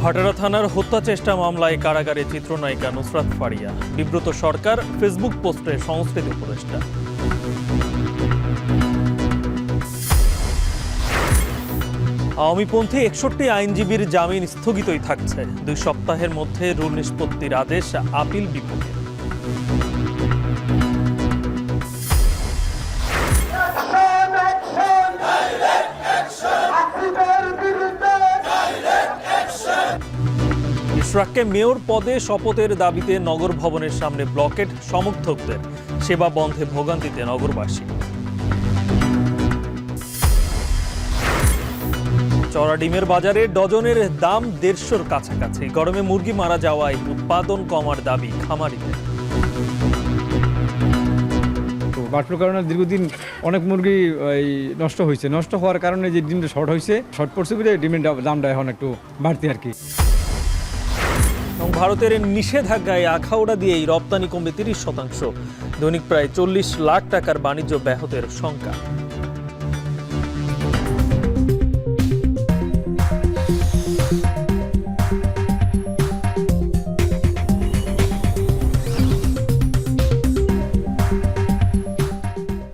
ভাটারা থানার হত্যা চেষ্টা মামলায় কারাগারে চিত্রনায়িকা নুসরাত ফারিয়া। বিব্রত সরকার, ফেসবুক পোস্টে সংস্কৃতি উপদেষ্টা। আওয়ামীপন্থী 61 আইনজীবীর জামিন স্থগিতই থাকছে। 2 সপ্তাহের মধ্যে রুল নিষ্পত্তির আদেশ আপিল বিভাগে। ইশরাককে মেয়র পদে শপথের দাবিতে নগর ভবনের সামনে ব্লকেট সমর্থকদের। সেবা বন্ধে ভোগান্তিতে নগরবাসী। চড়া ডিমের বাজারে ডজনের দাম 150-র কাছাকাছি। গরমে মুরগি মারা যাওয়ায় উৎপাদন কমার দাবি খামারিদের। বার্ড ফ্লুর কারণে দীর্ঘদিন অনেক মুরগি নষ্ট হয়েছে। নষ্ট হওয়ার কারণে যে ডিমটা শর্ট পড়ছে বলে ডিমের দামটা এখন একটু বাড়তি আর কি। এবং ভারতের নিষেধাজ্ঞায় আখাউড়া দিয়েই রপ্তানি কমবে 30%। দৈনিক প্রায় 40 লাখ টাকার বাণিজ্য ব্যাহতের শঙ্কা।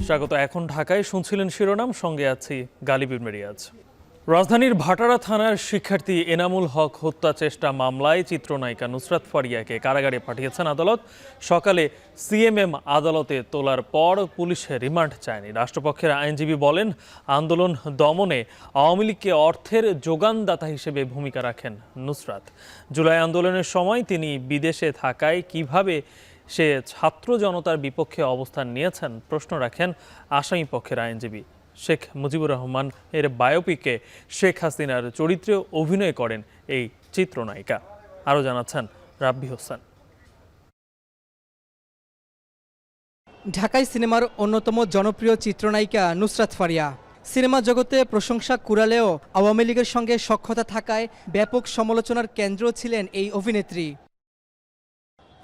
স্বাগত। এখন ঢাকায় শুনছিলেন শিরোনাম, সঙ্গে আছি গালিব মিরিয়াজ। রাজধানীর ভাটারা থানার শিক্ষার্থী এনামুল হক হত্যা চেষ্টা মামলায় চিত্রনায়িকা নুসরাত ফারিয়াকে কারাগারে পাঠিয়েছেন আদালত। সকালে সিএমএম আদালতে তোলার পর পুলিশ রিমান্ড চায়নি। রাষ্ট্রপক্ষের আইনজীবী বলেন, আন্দোলন দমনে আওয়ামী লীগকে অর্থের যোগানদাতা হিসেবে ভূমিকা রাখেন নুসরাত। জুলাই আন্দোলনের সময় তিনি বিদেশে থাকায় কিভাবে সে ছাত্র জনতার বিপক্ষে অবস্থান নিয়েছেন প্রশ্ন রাখেন আসামি পক্ষের আইনজীবী। শেখ মুজিবুর রহমান এর বায়োপিকে শেখ হাসিনার চরিত্রে অভিনয় করেন এই চিত্রনায়িকা। আরও জানাচ্ছেন রাব্বি হোসেন। ঢাকাই সিনেমার অন্যতম জনপ্রিয় চিত্রনায়িকা নুসরাত ফারিয়া সিনেমা জগতে প্রশংসা কুড়ালেও আওয়ামী লীগের সঙ্গে সখ্যতা থাকায় ব্যাপক সমালোচনার কেন্দ্র ছিলেন এই অভিনেত্রী।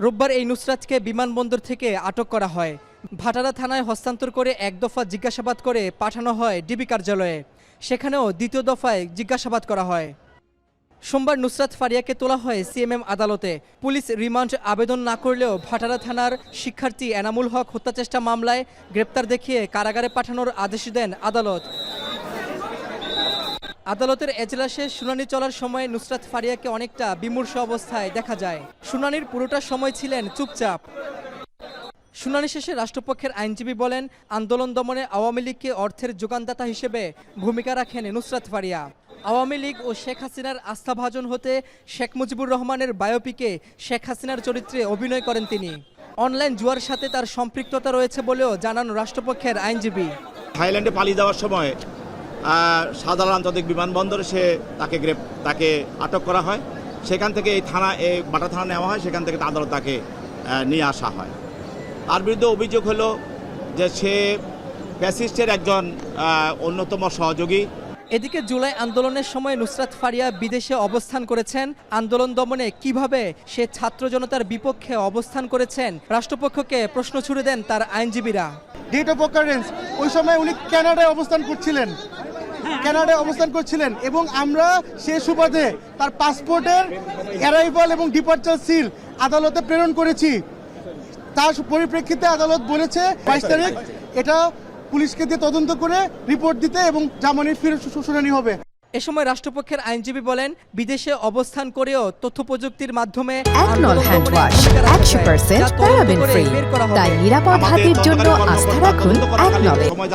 রোববার এই নুসরাতকে বিমানবন্দর থেকে আটক করা হয়। ভাটারা থানায় হস্তান্তর করে 1 দফা জিজ্ঞাসাবাদ করে পাঠানো হয় ডিবি কার্যালয়ে। সেখানেও 2য় দফায় জিজ্ঞাসাবাদ করা হয়। সোমবার নুসরাত ফারিয়াকে তোলা হয় সিএমএম আদালতে। পুলিশ রিমান্ড আবেদন না করলেও ভাটারা থানার শিক্ষার্থী এনামুল হক হত্যাচেষ্টা মামলায় গ্রেপ্তার দেখিয়ে কারাগারে পাঠানোর আদেশ দেন আদালত। আদালতের এজলাসে শুনানি চলার সময় নুসরাত ফারিয়াকে অনেকটা বিমূর্ষ অবস্থায় দেখা যায়। শুনানির পুরোটা সময় ছিলেন চুপচাপ। শুনানি শেষে রাষ্ট্রপক্ষের আইনজীবী বলেন, আন্দোলন দমনে আওয়ামী লীগকে অর্থের যোগানদাতা হিসেবে ভূমিকা রাখেন নুসরাত ফারিয়া। আওয়ামী লীগ ও শেখ হাসিনার আস্থাভাজন হতে শেখ মুজিবুর রহমানের বায়োপিকে শেখ হাসিনার চরিত্রে অভিনয় করেন তিনি। অনলাইন জুয়ার সাথে তার সম্পৃক্ততা রয়েছে বলেও জানান রাষ্ট্রপক্ষের আইনজীবী। থাইল্যান্ডে পালিয়ে যাওয়ার সময় সাধারণ আন্তর্জাতিক বিমানবন্দরে তাকে আটক করা হয়। সেখান থেকে এই ভাটারা থানা নেওয়া হয়। সেখান থেকে আদালত তাকে নিয়ে আসা হয়। তার বিরুদ্ধে অভিযোগ হলো যে সে ফ্যাসিস্টের একজন অন্যতম সহযোগী। এদিকে জুলাই আন্দোলনের সময় নুসরাত ফারিয়া বিদেশে অবস্থান করেছেন। আন্দোলন দমনে কিভাবে সে ছাত্র জনতার বিপক্ষে অবস্থান করেছেন রাষ্ট্রপক্ষকে প্রশ্ন ছুড়ে দেন তার আইনজীবীরা। ডেট অফ অকারেন্স ওই সময় উনি কানাডায় অবস্থান করছিলেন এবং আমরা সে সুবাদে তার পাসপোর্টের অ্যারাইভাল এবং ডিপার্চার সিল আদালতে প্রেরণ করেছি। তার পরিপ্রেক্ষিতে আদালত বলেছে 22 তারিখ এটা পুলিশকে দিয়ে তদন্ত করে রিপোর্ট দিতে এবং জামিনের ফিরে শুনানি হবে। এ সময় রাষ্ট্রপক্ষের আইনজীবী বলেন, বিদেশে অবস্থান করেও তথ্য প্রযুক্তির মাধ্যমে একনল হ্যান্ড ওয়াশ 100% প্যারাবেন ফ্রি। তাই নিরাপদ হাতের জন্য আস্থা রাখুন একনলে। সময়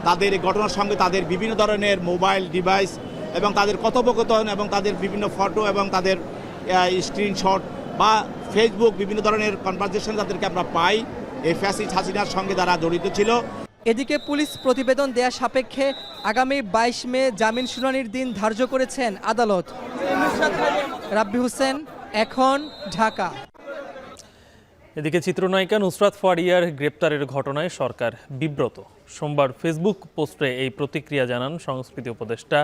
তাদের ঘটনার সঙ্গে তাদের বিভিন্ন ধরনের মোবাইল ডিভাইস এবং তাদের কথোপকথন এবং তাদের বিভিন্ন ফটো এবং তাদের স্ক্রিনশট বা ফেসবুক বিভিন্ন ধরনের কনভারসেশন যাদেরকে আমরা পাই, এই ফ্যাসিস্ট হাসিনার সঙ্গে যারা জড়িত ছিল। এদিকে পুলিশ প্রতিবেদন দেয়া সাপেক্ষে আগামী 22 মে জামিন শুনানির দিন ধার্য করেছেন আদালত। রাব্বি হোসেন, এখন, ঢাকা। এদিকে চিত্রনায়িকা নুসরাত ফারিয়ার গ্রেপ্তারের ঘটনায় সরকার বিব্রত। সোমবার ফেসবুক পোস্টে এই প্রতিক্রিয়া জানান সংস্কৃতি উপদেষ্টা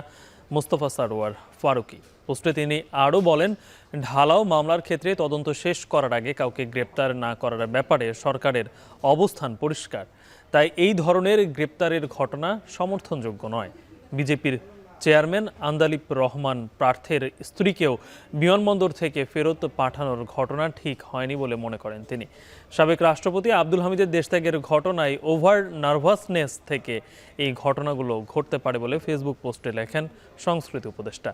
মোস্তফা সারোয়ার ফারুকী। পোস্টে তিনি আরও বলেন, ঢালাও মামলার ক্ষেত্রে তদন্ত শেষ করার আগে কাউকে গ্রেপ্তার না করার ব্যাপারে সরকারের অবস্থান পরিষ্কার। তাই এই ধরনের গ্রেপ্তারের ঘটনা সমর্থনযোগ্য নয়। বিজেপির চেয়ারম্যান আন্দালিব রহমান প্রার্থীর স্ত্রীকেও বিমানবন্দর থেকে ফেরত পাঠানোর ঘটনা ঠিক হয়নি বলে মনে করেন তিনি। সাবেক রাষ্ট্রপতি আব্দুল হামিদের দেশত্যাগের ঘটনায় ওভার নার্ভাসনেস থেকে এই ঘটনাগুলো ঘটতে পারে বলে ফেসবুক পোস্টে লেখেন সংস্কৃতি উপদেষ্টা।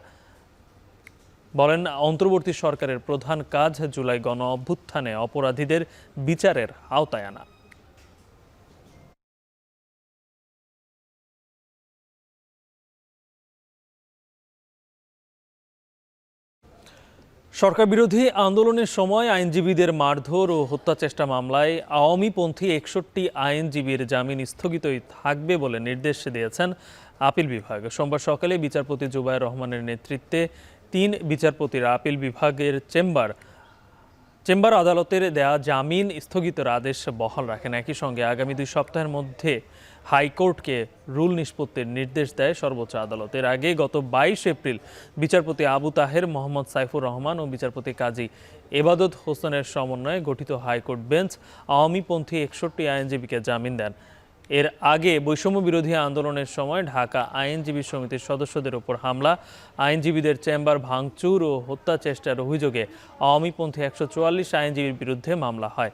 বলেন, অন্তর্বর্তী সরকারের প্রধান কাজ জুলাই গণ অভ্যুত্থানে অপরাধীদের বিচারের আওতায় আনা। সরকার বিরোধী আন্দোলনের সময় আইনজীবীদের মারধর ও হত্যা চেষ্টা মামলায় আওয়ামীপন্থী 61 আইনজীবীর জামিন স্থগিতই থাকবে বলে নির্দেশ দিয়েছেন আপিল বিভাগ। সোমবার সকালে বিচারপতি জুবায়ের রহমানের নেতৃত্বে 3 বিচারপতির আপিল বিভাগের চেম্বার আদালতের দেয়া জামিন স্থগিতের আদেশ বহাল রাখেন। একই সঙ্গে আগামী 2 সপ্তাহের মধ্যে হাইকোর্টকে রুল নিষ্পত্তির নির্দেশ দেয় সর্বোচ্চ আদালত। এর আগে গত 22 এপ্রিল বিচারপতি আবু তাহের, মোহাম্মদ সাইফুর রহমান ও বিচারপতি কাজী এবাদত হোসেনের সমন্বয়ে গঠিত হাইকোর্ট বেঞ্চ আওয়ামীপন্থী 61 আইনজীবীকে জামিন দেন। এর আগে বৈষম্য বিরোধী আন্দোলনের সময় ঢাকা আইনজীবী সমিতির সদস্যদের উপর হামলা, আইনজীবীদের চেম্বার ভাঙচুর ও হত্যা চেষ্টার অভিযোগে আওয়ামীপন্থী 144 আইনজীবীর বিরুদ্ধে মামলা হয়।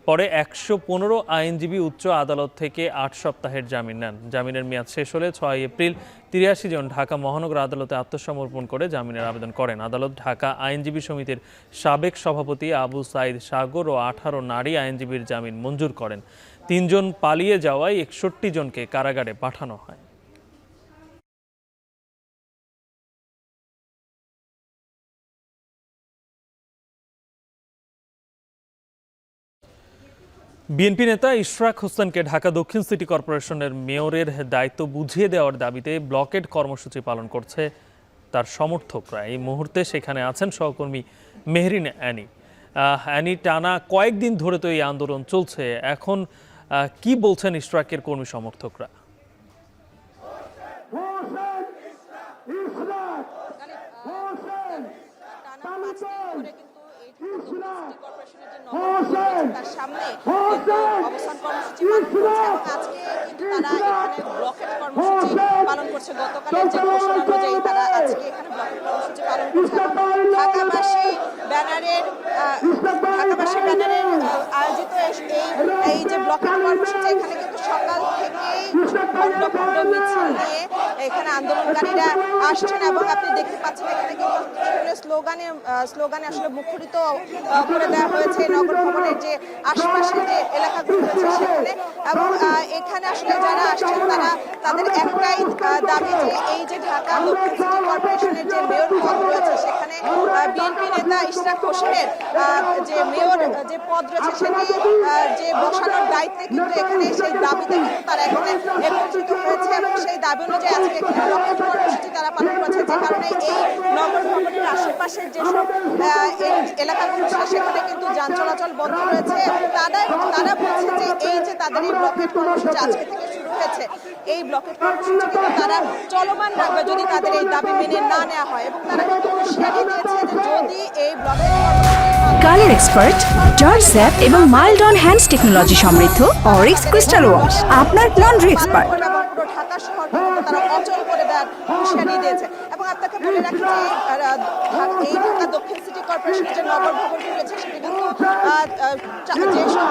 পরে 115 আইনজীবী উচ্চ আদালত থেকে 8 সপ্তাহের জামিন নেন। জামিনের মেয়াদ শেষ হলে 6 এপ্রিল 83 জন ঢাকা মহানগর আদালতে আত্মসমর্পণ করে জামিনের আবেদন করেন। আদালত ঢাকা আইনজীবী সমিতির সাবেক সভাপতি আবু সাইদ সাগর ও 18 নারী আইনজীবীর জামিন মঞ্জুর করেন। 3 জন পালিয়ে যাওয়ায় 61 জনকে কারাগারে পাঠানো হয়। বিএনপি নেতা ইশরাক হোসেনকে ঢাকা দক্ষিণ সিটি কর্পোরেশনের মেয়রের দায়িত্ব বুঝিয়ে দেওয়ার দাবিতে ব্লকেড কর্মসূচি পালন করছে তার সমর্থকরা। এই মুহূর্তে সেখানে আছেন সহকর্মী মেহরিন অ্যানি। টানা কয়েকদিন ধরে তো এই আন্দোলন চলছে, এখন কি বলছেন ইশরাকের কর্মী সমর্থকরা? তার সামনে অবস্থান কর্মসূচি পালন করছে এবং আজকে কিন্তু তারা এখানে ব্লকেট কর্মসূচি পালন করছে। গতকালের যে ঘোষণা অনুযায়ী তারা আজকে এখানে ব্লকেট কর্মসূচি পালন করছে। ঢাকাবাসী ব্যানারের আয়োজিত এই যে ব্লকেট কর্মসূচি, এখানে কিন্তু সকাল থেকেই খণ্ড খণ্ড মিছিল নিয়ে এখানে আন্দোলনকারীরা আসছেন এবং আপনি দেখতে পাচ্ছেন এখানে কিন্তু স্লোগানে আসলে মুখরিত করে দেওয়া হয়েছে নগর ভবনের যে আশপাশের যে এলাকাগুলো রয়েছে সেখানে। এবং এখানে আসলে যারা আসছেন তারা তাদের একটাই দাবি যে এই যে ঢাকা দক্ষিণ সিটি কর্পোরেশনের যে মেয়র পদ রয়েছে সেখানে বিএনপি নেতা ইশরাক হোসেনের যে মেয়র যে পদ রয়েছে সেটি যে বসানোর দায়িত্বে কিন্তু এখানে সেই দাবিতে কিন্তু তারা এখানে একত্রিত হয়েছে এবং সেই দাবি অনুযায়ী আজকে এখানে ব্লকেট কর্মসূচি তারা পালন করছে। যে কারণে এই নগর ভবনের আশেপাশের যেসব এলাকাগুলো সেখানে কিন্তু যান চলাচল বন্ধ রয়েছে। তারা বলছে যে এই যে তাদের এই ব্লকেট কর্মসূচি আজকে থেকে শুরু হয়েছে, এই ব্লকেট কর্মসূচি কিন্তু তারা চলমান রাখবে যদি তাদের এই দাবি মেনে না নেওয়া হয়। এবং তারা কিন্তু হুঁশিয়ারি দিয়েছে যে যদি এই blockade colour expert, George sap এবং মাইল্ড অন হ্যান্ডস টেকনোলজি সমৃদ্ধ অরিক্স ক্রিস্টাল ওয়াশ আপনার লন্ড্রি এক্সপার্ট। ঢাকা শহর তারা অচল করে দেওয়ার হুঁশিয়ারি দিয়েছে। এবং আপনাকে বলে রাখি যে এই ঢাকা দক্ষিণ সিটি কর্পোরেশনের যে নগর ভবনটি রয়েছে সেটি কিন্তু যেসব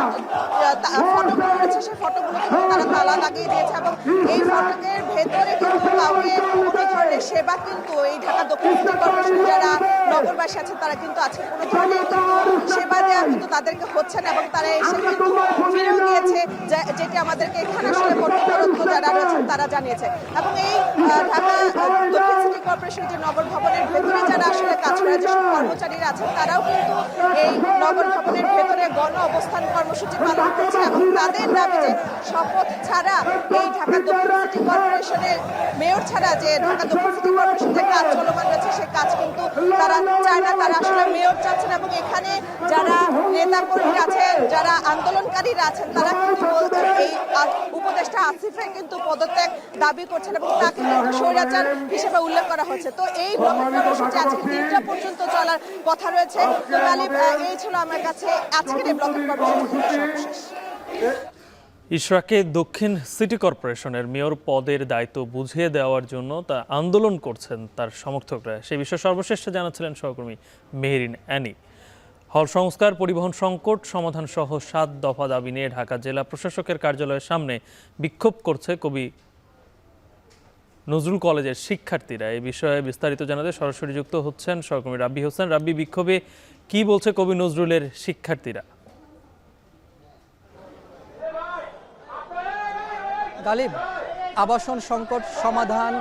ফটকগুলো রয়েছে সেই ফটকগুলো কিন্তু তারা তালা লাগিয়ে দিয়েছে এবং এই ফটকের ভেতরে কিন্তু কাউকে কোনো ধরনের সেবা কিন্তু এই ঢাকা দক্ষিণ সিটি কর্পোরেশন যারা নগরবাসী আছেন তারা কিন্তু আজকে কোনো ধরনের সেবা দেওয়া কিন্তু তাদেরকে হচ্ছে না এবং তারা এসে কিন্তু ফিরেও গিয়েছে, যেটি আমাদেরকে এখানে আসলে কর্তৃপক্ষ যারা রয়েছেন তারা জানিয়েছে। এবং এই ঢাকা দক্ষিণ সিটি কর্পোরেশনের যে নগর ভবনের ভেতরে যারা আসলে কাজ করে যেসব কর্মচারীরা আছেন তারাও কিন্তু এই নগর ভবনের ভেতরে গণ অবস্থান কর্মসূচি পালন করছে এবং তাদের দাবি যে শপথ ছাড়া এই ঢাকা দক্ষিণ সিটি কর্পোরেশনের মেয়র ছাড়া যে ঢাকা দক্ষিণ সিটি কর্পোরেশন যে কাজ চলমান রয়েছে সেই কাজ কিন্তু তারা চায় না। তারা আসলে মেয়র চাচ্ছেন এবং এখানে যারা নেতাকর্মীরা আছেন, যারা আন্দোলনকারীরা আছেন তারা কিন্তু এই উপদেষ্টা আসিফের কিন্তু পদত্যাগ দাবি করছেন এবং তাকে কিন্তু স্বৈরাচার হিসেবে উল্লেখ করা হচ্ছে। তো এই ব্লকেট কর্মসূচি আজকে 3টা পর্যন্ত চলার কথা রয়েছে। তো গালিব, এই ছিল আমার কাছে আজকের এই ব্লকেট কর্মসূচি সর্বশেষ। ইশরাকে দক্ষিণ সিটি কর্পোরেশনের মেয়র পদের দায়িত্ব বুঝিয়ে দেওয়ার জন্য তা আন্দোলন করছেন তার সমর্থকরা। সে বিষয়ে সর্বশেষ জানাচ্ছিলেন সহকর্মী মেহেরিন অ্যানি। হল সংস্কার, পরিবহন সংকট সমাধান সহ 7 দফা দাবি নিয়ে ঢাকা জেলা প্রশাসকের কার্যালয়ের সামনে বিক্ষোভ করছে কবি নজরুল কলেজের শিক্ষার্থীরা। এই বিষয়ে বিস্তারিত জানাতে সরাসরি যুক্ত হচ্ছেন সহকর্মী রাব্বি হোসেন। রাব্বি, বিক্ষোভে কি বলছে কবি নজরুলের শিক্ষার্থীরা? গালিব, আবাসন সংকট সমাধান,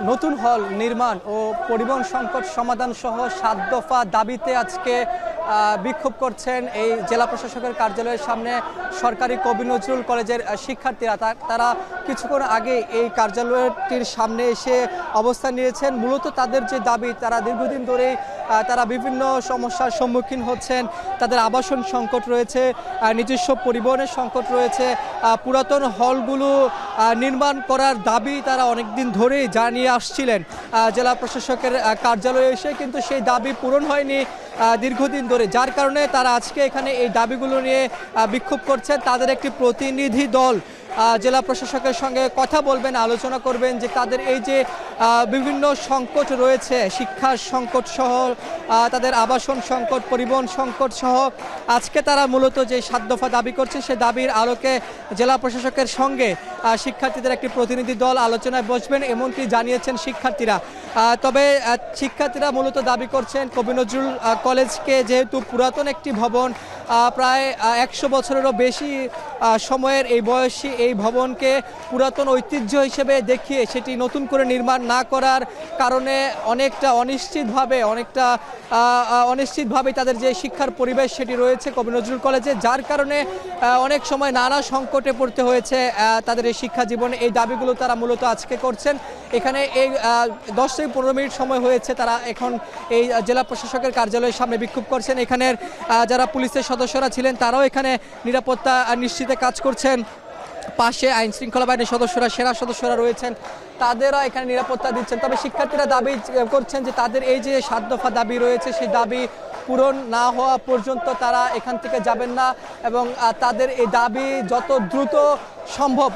নতুন হল নির্মাণ ও পরিবহন সংকট সমাধান সহ 7 দফা দাবিতে আজকে বিক্ষোভ করছেন এই জেলা প্রশাসকের কার্যালয়ের সামনে সরকারি কবি নজরুল কলেজের শিক্ষার্থীরা। তারা কিছুক্ষণ আগে এই কার্যালয়টির সামনে এসে অবস্থান নিয়েছেন। মূলত তাদের যে দাবি, তারা দীর্ঘদিন ধরেই তারা বিভিন্ন সমস্যার সম্মুখীন হচ্ছেন। তাদের আবাসন সংকট রয়েছে, নিজস্ব পরিবহনের সংকট রয়েছে, পুরাতন হলগুলো নির্মাণ করার দাবি তারা অনেকদিন ধরেই জানিয়ে আসছিলেন জেলা প্রশাসকের কার্যালয়ে এসে, কিন্তু সেই দাবি পূরণ হয়নি দীর্ঘদিন ধরে, যার কারণে তারা আজকে এখানে এই দাবিগুলো নিয়ে বিক্ষোভ করছেন। তাদের একটি প্রতিনিধি দল জেলা প্রশাসকের সঙ্গে কথা বলবেন, আলোচনা করবেন যে তাদের এই যে বিভিন্ন সংকট রয়েছে, শিক্ষার সংকট সহ তাদের আবাসন সংকট, পরিবহন সংকট সহ আজকে তারা মূলত যে 7 দফা দাবি করছে, সে দাবির আলোকে জেলা প্রশাসকের সঙ্গে শিক্ষার্থীদের একটি প্রতিনিধি দল আলোচনায় বসবেন, এমনটি জানিয়েছেন শিক্ষার্থীরা। তবে শিক্ষার্থীরা মূলত দাবি করছেন কবি নজরুল কলেজকে, যেহেতু পুরাতন একটি ভবন, প্রায় 100 বছরেরও বেশি সময়ের এই বয়সী এই ভবনকে পুরাতন ঐতিহ্য হিসেবে দেখিয়ে সেটি নতুন করে নির্মাণ না করার কারণে অনেকটা অনিশ্চিতভাবে তাদের যে শিক্ষার পরিবেশ সেটি রয়েছে কবি নজরুল কলেজে, যার কারণে অনেক সময় নানা সংকটে পড়তে হয়েছে তাদের এই শিক্ষা জীবনে। এই দাবিগুলো তারা মূলত আজকে করছেন। এখানে এই 10 থেকে 15 মিনিট সময় হয়েছে তারা এখন এই জেলা প্রশাসকের কার্যালয়ের সামনে বিক্ষোভ করছেন। এখানের যারা পুলিশের সদস্যরা ছিলেন তারাও এখানে নিরাপত্তা নিশ্চিতে কাজ করছেন। পাশে আইন শৃঙ্খলা বাহিনীর সদস্যরা, সেনা সদস্যরা রয়েছেন, তাদেরও এখানে নিরাপত্তা দিচ্ছেন। তবে শিক্ষার্থীরা দাবি করছেন যে তাদের এই যে 7 দফা দাবি রয়েছে, সেই দাবি পূরণ না হওয়া পর্যন্ত তারা এখান থেকে যাবেন না, এবং তাদের এই দাবি যত দ্রুত সম্ভব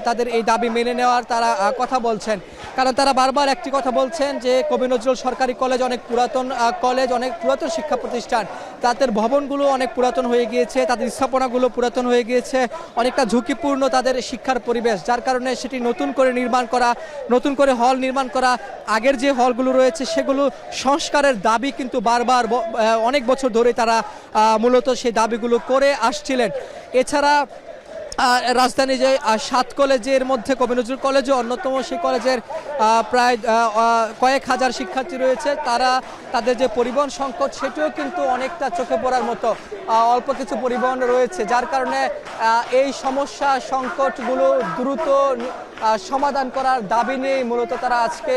তাদের এই দাবি মেনে নেওয়ার তারা কথা বলছেন। কারণ তারা বারবার একটি কথা বলছেন যে কবি নজরুল সরকারি কলেজ অনেক পুরাতন কলেজ, অনেক পুরাতন শিক্ষা প্রতিষ্ঠান, তাদের ভবনগুলো অনেক পুরাতন হয়ে গিয়েছে, তাদের স্থাপনাগুলো পুরাতন হয়ে গিয়েছে, অনেকটা ঝুঁকিপূর্ণ তাদের শিক্ষার পরিবেশ, যার কারণে সেটি নতুন করে নির্মাণ করা, নতুন করে হল নির্মাণ করা, আগের যে হলগুলো রয়েছে সেগুলো সংস্কারের দাবি কিন্তু বারবার অনেক বছর ধরে তারা মূলত সেই দাবিগুলো করে আসছিলেন। এছাড়া রাজধানী যে 7 কলেজের মধ্যে কবি নজরুল কলেজও অন্যতম, সেই কলেজের প্রায় কয়েক হাজার শিক্ষার্থী রয়েছে। তাদের যে পরিবহন সংকট সেটিও কিন্তু অনেকটা চোখে পড়ার মতো, অল্প কিছু পরিবহন রয়েছে, যার কারণে এই সমস্যা সংকটগুলো দ্রুত সমাধান করার দাবি নিয়ে মূলত তারা আজকে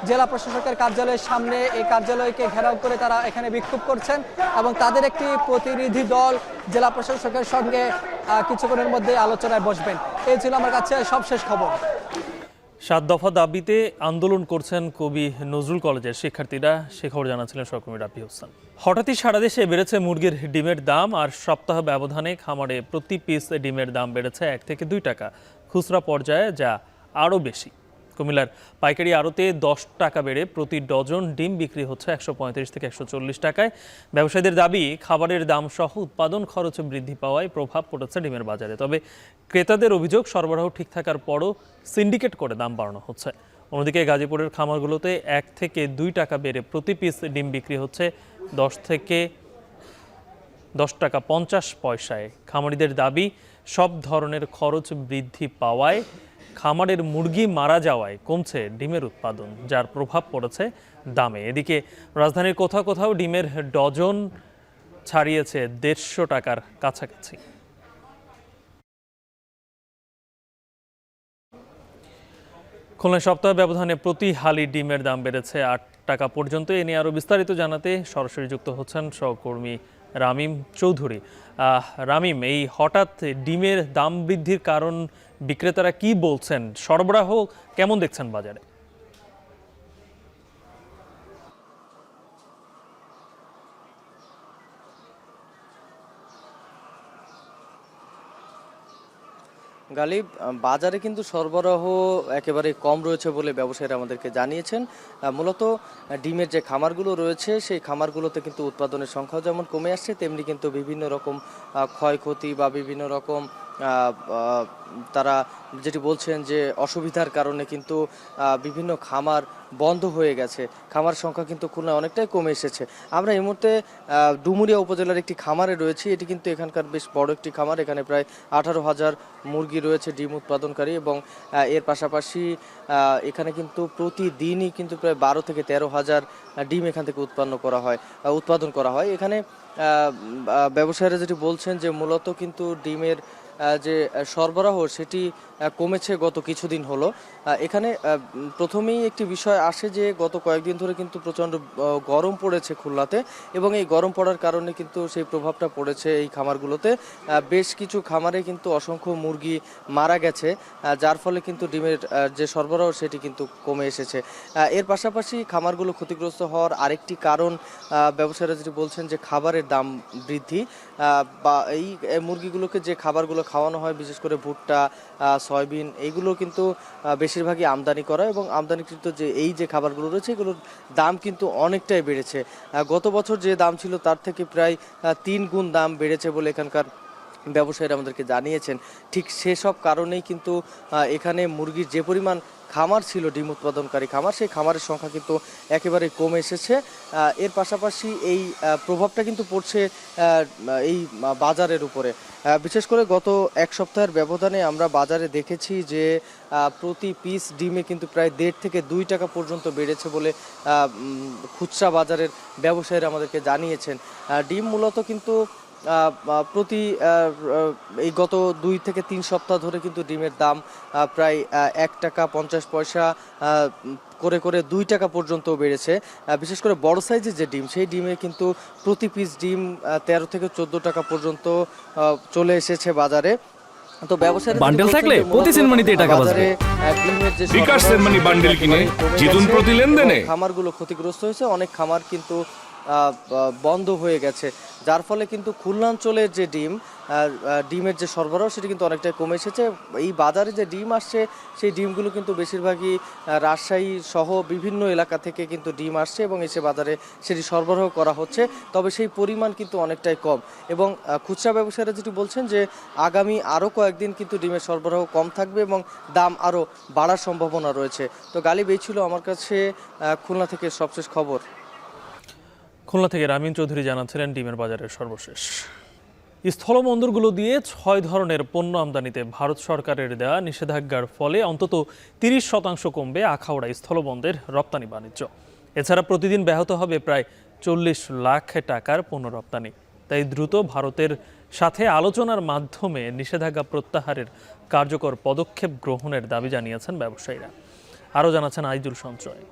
জেলা প্রশাসকের কার্যালয়ের সামনে এই কার্যালয়কে ঘেরাও করে তারা এখানে বিক্ষোভ করছেন, এবং তাদের একটি প্রতিনিধি দল জেলা প্রশাসকের সঙ্গে কিছুক্ষণের মধ্যে আলোচনায় বসবেন। এই ছিল আমার কাছে সবশেষ খবর। 7 দফা দাবিতে আন্দোলন করছেন কবি নজরুল কলেজের শিক্ষার্থীরা, সে খবর জানাচ্ছিলেন সহকর্মী রাব্বি হোসেন। হঠাৎই সারা দেশে বেড়েছে মুরগির ডিমের দাম, আর সপ্তাহ ব্যবধানে খামারে প্রতি পিস ডিমের দাম বেড়েছে 1 থেকে 2 টাকা, খুচরা পর্যায়ে যা আরও বেশি। কুমিল্লার পাইকারি আড়তে 10 টাকা বেড়ে প্রতি ডজন ডিম বিক্রি হচ্ছে 135 থেকে 140 টাকায়। ব্যবসায়ীদের দাবি, খাবারের দাম সহ উৎপাদন খরচ বৃদ্ধি পাওয়ায় প্রভাব পড়েছে ডিমের বাজারে। তবে ক্রেতাদের অভিযোগ, সরবরাহ ঠিক থাকার পরও সিন্ডিকেট করে দাম বাড়ানো হচ্ছে। অন্যদিকে গাজীপুরের খামারগুলোতে 1 থেকে 2 টাকা বেড়ে প্রতি পিস ডিম বিক্রি হচ্ছে 10 টাকা 50 পয়সায়। খামারিদের দাবি, সব ধরনের খরচ বৃদ্ধি পাওয়ায় খামারের মুরগি মারা যাওয়ায় কমছে ডিমের উৎপাদন, যার প্রভাব পড়েছে দামে। এদিকে রাজধানীর কোথাও কোথাও ডিমের ডজন ছাড়িয়েছে 150 টাকার কাছাকাছি। খুলনায় সপ্তাহ ব্যবধানে প্রতি হালি ডিমের দাম বেড়েছে 8 টাকা পর্যন্ত। এ নিয়ে আরও বিস্তারিত জানাতে সরাসরি যুক্ত হচ্ছেন সহকর্মী রামিম চৌধুরী। রামিম, এই হঠাৎ ডিমের দাম বৃদ্ধির কারণ বিক্রেতারা কি বলছেন? সরবরাহ কেমন দেখছেন বাজারে? গালিব, বাজারে কিন্তু সরবরাহ একেবারে কম রয়েছে বলে ব্যবসায়ীরা আমাদেরকে জানিয়েছেন। মূলত ডিমের যে খামারগুলো রয়েছে সেই খামারগুলোতে কিন্তু উৎপাদনের সংখ্যাও যেমন কমে আসছে, তেমনি কিন্তু বিভিন্ন রকম ক্ষয়ক্ষতি বা বিভিন্ন রকম তারা যেটি বলছেন যে অসুবিধার কারণে কিন্তু বিভিন্ন খামার বন্ধ হয়ে গেছে। খামার সংখ্যা কিন্তু খুলনায় অনেকটাই কমে এসেছে। আমরা এই মুহূর্তে ডুমুরিয়া উপজেলার একটি খামারে রয়েছি। এটি কিন্তু এখানকার বেশ বড় একটি খামার। এখানে প্রায় 18,000 মুরগি রয়েছে ডিম উৎপাদনকারী, এবং এর পাশাপাশি এখানে কিন্তু প্রতিদিনই কিন্তু প্রায় 12 থেকে 13,000 ডিম এখান থেকে উৎপাদন করা হয়। এখানে ব্যবসায়ীরা যেটি বলছেন যে মূলত কিন্তু ডিমের যে সরবরাহ সেটি কমেছে গত কিছুদিন হলো। এখানে প্রথমেই একটি বিষয় আসে যে গত কয়েকদিন ধরে কিন্তু প্রচণ্ড গরম পড়েছে খুলনাতে, এবং এই গরম পড়ার কারণে কিন্তু সেই প্রভাবটা পড়েছে এই খামারগুলোতে। বেশ কিছু খামারে কিন্তু অসংখ্য মুরগি মারা গেছে, যার ফলে কিন্তু ডিমের যে সরবরাহ সেটি কিন্তু কমে এসেছে। এর পাশাপাশি খামারগুলো ক্ষতিগ্রস্ত হওয়ার আরেকটি কারণ ব্যবসায়ীরা যেটি বলছেন যে খাবারের দাম বৃদ্ধি, বা এই মুরগিগুলোকে যে খাবারগুলো খাওয়ানো হয় বিশেষ করে ভুট্টা, সয়াবিন, এইগুলো কিন্তু বেশিরভাগই আমদানি করা, এবং আমদানিকৃত যে এই যে খাবারগুলো রয়েছে এগুলোর দাম কিন্তু অনেকটাই বেড়েছে। গত বছর যে দাম ছিল তার থেকে প্রায় 3 গুণ দাম বেড়েছে বলে এখানকার ব্যবসায়ীরা আমাদেরকে জানিয়েছেন। ঠিক সেসব কারণেই কিন্তু এখানে মুরগির যে পরিমাণ খামার ছিল, ডিম উৎপাদনকারী খামার, সেই খামারের সংখ্যা কিন্তু একেবারে কমে এসেছে। এর পাশাপাশি এই প্রভাবটা কিন্তু পড়ছে এই বাজারের উপরে। বিশেষ করে গত এক সপ্তাহের ব্যবধানে আমরা বাজারে দেখেছি যে প্রতি পিস ডিমে কিন্তু প্রায় 1.5 থেকে 2 টাকা পর্যন্ত বেড়েছে বলে খুচরা বাজারের ব্যবসায়ীরা আমাদেরকে জানিয়েছেন। ডিম মূলত কিন্তু প্রতি এই গত 2 থেকে 3 সপ্তাহ ধরে কিন্তু ডিমের দাম প্রায় 1 টাকা 50 পয়সা করে 2 টাকা পর্যন্ত বেড়েছে। বিশেষ করে বড় সাইজের যে ডিম, সেই ডিমে কিন্তু প্রতি পিস ডিম 13 থেকে 14 টাকা পর্যন্ত চলে এসেছে বাজারে। তো ব্যবসায়ীরা বান্ডেল থাকলে প্রতি সেনমানিতে টাকা বাঁচবে। বিকাশ সেনমানি বান্ডেল কিনে জিতুন প্রতি লেনদেনে। খামারগুলো ক্ষতিগ্রস্ত হয়েছে, অনেক খামার কিন্তু বন্ধ হয়ে গেছে, যার ফলে কিন্তু খুলনাঞ্চলের যে ডিমের যে সরবরাহ সেটি কিন্তু অনেকটাই কমে এসেছে। এই বাজারে যে ডিম আসছে সেই ডিমগুলো কিন্তু বেশিরভাগই রাজশাহী সহ বিভিন্ন এলাকা থেকে কিন্তু ডিম আসছে, এবং এসে বাজারে সেটি সরবরাহ করা হচ্ছে। তবে সেই পরিমাণ কিন্তু অনেকটাই কম, এবং খুচরা ব্যবসায়ীরা যেটি বলছেন যে আগামী আরও কয়েকদিন কিন্তু ডিমের সরবরাহ কম থাকবে এবং দাম আরও বাড়ার সম্ভাবনা রয়েছে। তো গালিব, এই ছিল আমার কাছে খুলনা থেকে সবশেষ খবর। খুলনা থেকে রামিন চৌধুরী জানাচ্ছিলেন ডিমের বাজারের সর্বশেষ। স্থলবন্দরগুলো দিয়ে 6 ধরনের পণ্য আমদানিতে ভারত সরকারের দেওয়া নিষেধাজ্ঞার ফলে অন্তত 30% কমবে আখাউড়া স্থলবন্দরের রপ্তানি বাণিজ্য। এছাড়া প্রতিদিন ব্যাহত হবে প্রায় 40 লাখ টাকার পণ্য রপ্তানি। তাই দ্রুত ভারতের সাথে আলোচনার মাধ্যমে নিষেধাজ্ঞা প্রত্যাহারের কার্যকর পদক্ষেপ গ্রহণের দাবি জানিয়েছেন ব্যবসায়ীরা। আরও জানাচ্ছেন আইজুল সঞ্চয়।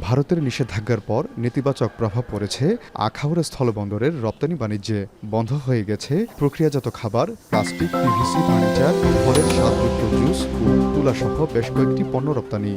ভারতের নিষেধাজ্ঞার পর নেতিবাচক প্রভাব পড়েছে আখাউড়া স্থলবন্দরের রপ্তানি বাণিজ্যে। বন্ধ হয়ে গেছে প্রক্রিয়াজাত খাবার, প্লাস্টিক, পিভিসি, ফার্নিচার, ফলের স্বাদযুক্ত জুস ও তুলাসহ বেশ কয়েকটি পণ্য রপ্তানি।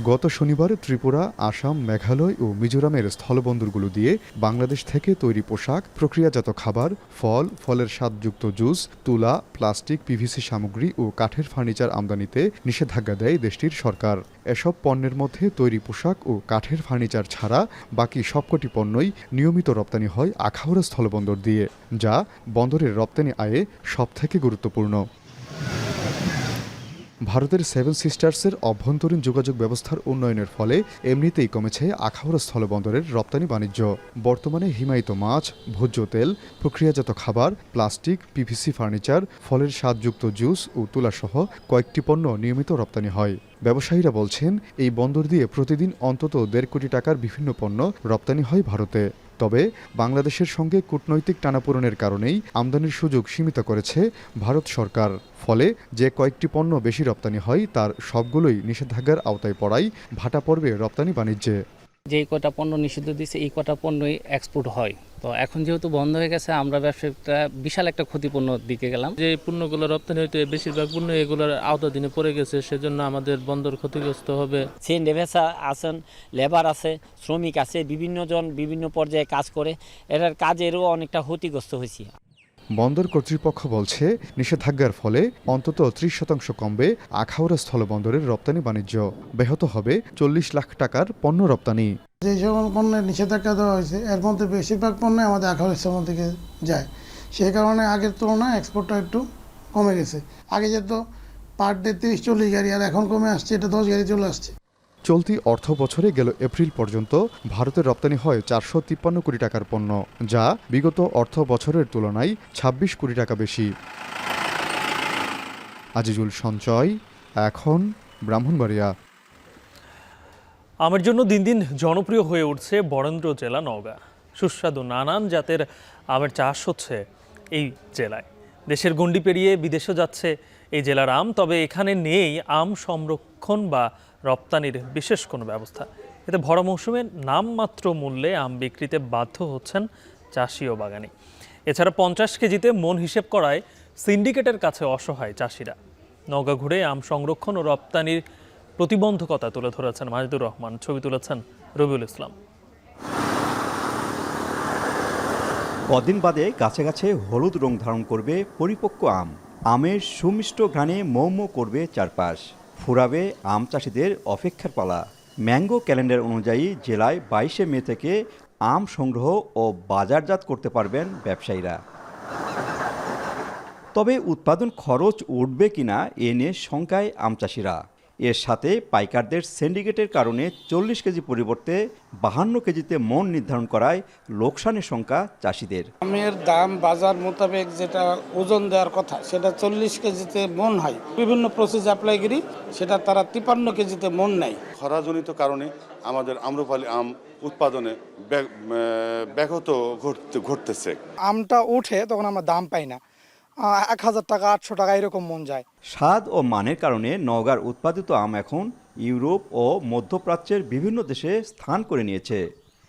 গত শনিবার ত্রিপুরা, আসাম, মেঘালয় ও মিজোরামের স্থলবন্দরগুলো দিয়ে বাংলাদেশ থেকে তৈরি পোশাক, প্রক্রিয়াজাত খাবার, ফল, ফলের স্বাদযুক্ত জুস, তুলা, প্লাস্টিক, পিভিসি সামগ্রী ও কাঠের ফার্নিচার আমদানিতে নিষেধাজ্ঞা দেয় দেশটির সরকার। এসব পণ্যের মধ্যে তৈরি পোশাক ও কাঠের ফার্নিচার ছাড়া বাকি সবকটি পণ্যই নিয়মিত রপ্তানি হয় আখাউড়া স্থলবন্দর দিয়ে, যা বন্দরের রপ্তানি আয়ে সবথেকে গুরুত্বপূর্ণ। ভারতের 7 সিস্টার্সের অভ্যন্তরীণ যোগাযোগ ব্যবস্থার উন্নয়নের ফলে এমনিতেই কমেছে আখাউড়া স্থলবন্দরের রপ্তানি বাণিজ্য। বর্তমানে হিমায়িত মাছ, ভোজ্য তেল, প্রক্রিয়াজাত খাবার, প্লাস্টিক, পিভিসি ফার্নিচার, ফলের স্বাদযুক্ত জুস ও তুলাসহ কয়েকটি পণ্য নিয়মিত রপ্তানি হয়। ব্যবসায়ীরা বলছেন, এই বন্দর দিয়ে প্রতিদিন অন্তত 1.5 কোটি টাকার বিভিন্ন পণ্য রপ্তানি হয় ভারতে। তবে বাংলাদেশের সঙ্গে কূটনৈতিক টানাপোড়েনের কারণেই আমদানির সুযোগ সীমিত করেছে ভারত সরকার। ফলে যে কয়েকটি পণ্য বেশি রপ্তানি হয় তার সবগুলোই নিষেধাজ্ঞার আওতায় পড়ায় ভাটা পড়বে রপ্তানি বাণিজ্যে। যে কটা পণ্য নিষিদ্ধ দিয়েছে এই কটা পণ্যই এক্সপোর্ট হয়, তো এখন যেহেতু বন্ধ হয়ে গেছে, আমরা ব্যবসায়িকটা বিশাল একটা ক্ষতিপূর্ণ দিকে গেলাম। যে পণ্যগুলো রপ্তানি হইতে বেশিরভাগ পণ্য এগুলোর আওতাধীনে পড়ে গেছে, সেজন্য আমাদের বন্দর ক্ষতিগ্রস্ত হবে। সিএনডি আছেন, লেবার আছে, শ্রমিক আছে, বিভিন্ন জন বিভিন্ন পর্যায়ে কাজ করে, এটার কাজেরও অনেকটা ক্ষতিগ্রস্ত হয়েছে। বন্দর কর্তৃপক্ষ বলছে নিষেধাজ্ঞার ফলে অন্তত 30% কমবে আখাউড়া স্থলবন্দরের রপ্তানি বাণিজ্য। ব্যাহত হবে 40 লাখ টাকার পণ্য রপ্তানি। যে সকল পণ্যের নিষেধাজ্ঞা দেওয়া হয়েছে এর মধ্যে বেশিরভাগ পণ্য আমাদের আখাউড়া স্থল থেকে যায়, সেই কারণে আগের তুলনায় এক্সপোর্টটা একটু কমে গেছে। আগে যেত পার ডে 30-40 গাড়ি, আর এখন কমে আসছে, এটা 10 গাড়ি চলে আসছে। চলতি অর্থ বছরে গেল এপ্রিল পর্যন্ত ভারতের রপ্তানি হয় 453 কোটি টাকার পণ্য, যা বিগত অর্থ বছরের তুলনায় 26 কোটি টাকা বেশি। আজিজুল সঞ্চয়, এখন ব্রাহ্মণবাড়িয়া। আমের জন্য দিন দিন জনপ্রিয় হয়ে উঠছে বরেন্দ্র জেলা নওগাঁ। সুস্বাদু নানান জাতের আমের চাষ হচ্ছে এই জেলায়। দেশের গণ্ডি পেরিয়ে বিদেশে যাচ্ছে এই জেলার আম, তবে এখানে নেই আম সংরক্ষণ বা রপ্তানির বিশেষ কোনো ব্যবস্থা। এতে ভরা মৌসুমে নামমাত্র মূল্যে আম বিক্রিতে বাধ্য হচ্ছেন চাষি ও বাগানি। এছাড়া 50 কেজিতে মন হিসেব করায় সিন্ডিকেটের কাছে অসহায় চাষিরা। নওগাঁ ঘুরে আম সংরক্ষণ ও রপ্তানির প্রতিবন্ধকতা তুলে ধরেছেন মাজিদুর রহমান, ছবি তুলেছেন রবিউল ইসলাম। কদিন বাদে গাছে গাছে হলুদ রং ধারণ করবে পরিপক্ক আম। আমের সুমিষ্ট ঘ্রাণে মৌ মৌ করবে চারপাশ। ফুরাবে আম চাষিদের অপেক্ষার পালা। ম্যাঙ্গো ক্যালেন্ডার অনুযায়ী জেলায় 22 মে থেকে আম সংগ্রহ ও বাজারজাত করতে পারবেন ব্যবসায়ীরা। তবে উৎপাদন খরচ উঠবে কিনা এ নিয়ে শঙ্কায় আম চাষিরা। এর সাথে পাইকারদের সিন্ডিকেটের কারণে 40 কেজি পরিবর্তে 52 কেজিতে মন নির্ধারণ করায় লোকসানের শঙ্কা চাষিদের। আমের দাম বাজার মোতাবেক যেটা ওজন দেওয়ার কথা সেটা 40 কেজিতে মন হয়, বিভিন্ন প্রসেস অ্যাপ্লাই করি সেটা তারা 53 কেজিতে মন নেয়। খরাজনিত কারণে আমাদের আম্রপালি আম উৎপাদনে ব্যাহত ঘটতেছে। আমটা ওঠে তখন আমরা দাম পাই না, 1000 টাকা 800 টাকা এরকম মন যায়। স্বাদ ও মানের কারণে নওগাঁর উৎপাদিত আম এখন ইউরোপ ও মধ্যপ্রাচ্যের বিভিন্ন দেশে স্থান করে নিয়েছে।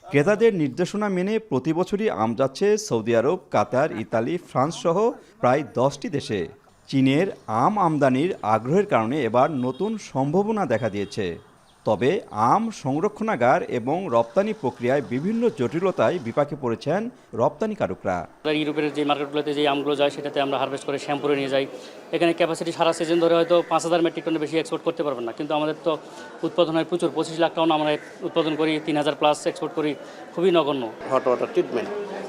ক্রেতাদের নির্দেশনা মেনে প্রতি বছরই আম যাচ্ছে সৌদি আরব, কাতার, ইতালি, ফ্রান্স সহ প্রায় 10টি দেশে। চীনের আম আমদানির আগ্রহের কারণে এবার নতুন সম্ভাবনা দেখা দিয়েছে। তবে আম সংরক্ষণাগার এবং রপ্তানি প্রক্রিয়ায় বিভিন্ন জটিলতায় বিপাকে পড়েছেন রপ্তানিকারকরা। ইউরোপের যে মার্কেটগুলোতে যে আমগুলো যায় সেটাতে আমরা হারভেস্ট করে শ্যাম্পুরে নিয়ে যাই। এখানে ক্যাপাসিটি সারা সিজন ধরে হয়তো 5000 মেট্রিক টনের বেশি এক্সপোর্ট করতে পারবেন না, কিন্তু আমাদের তো উৎপাদন হয় প্রচুর, 25 লাখ টন আমরা উৎপাদন করি, 3000 প্লাস এক্সপোর্ট করি, খুবই নগণ্য। হট ওয়াটার ট্রিটমেন্ট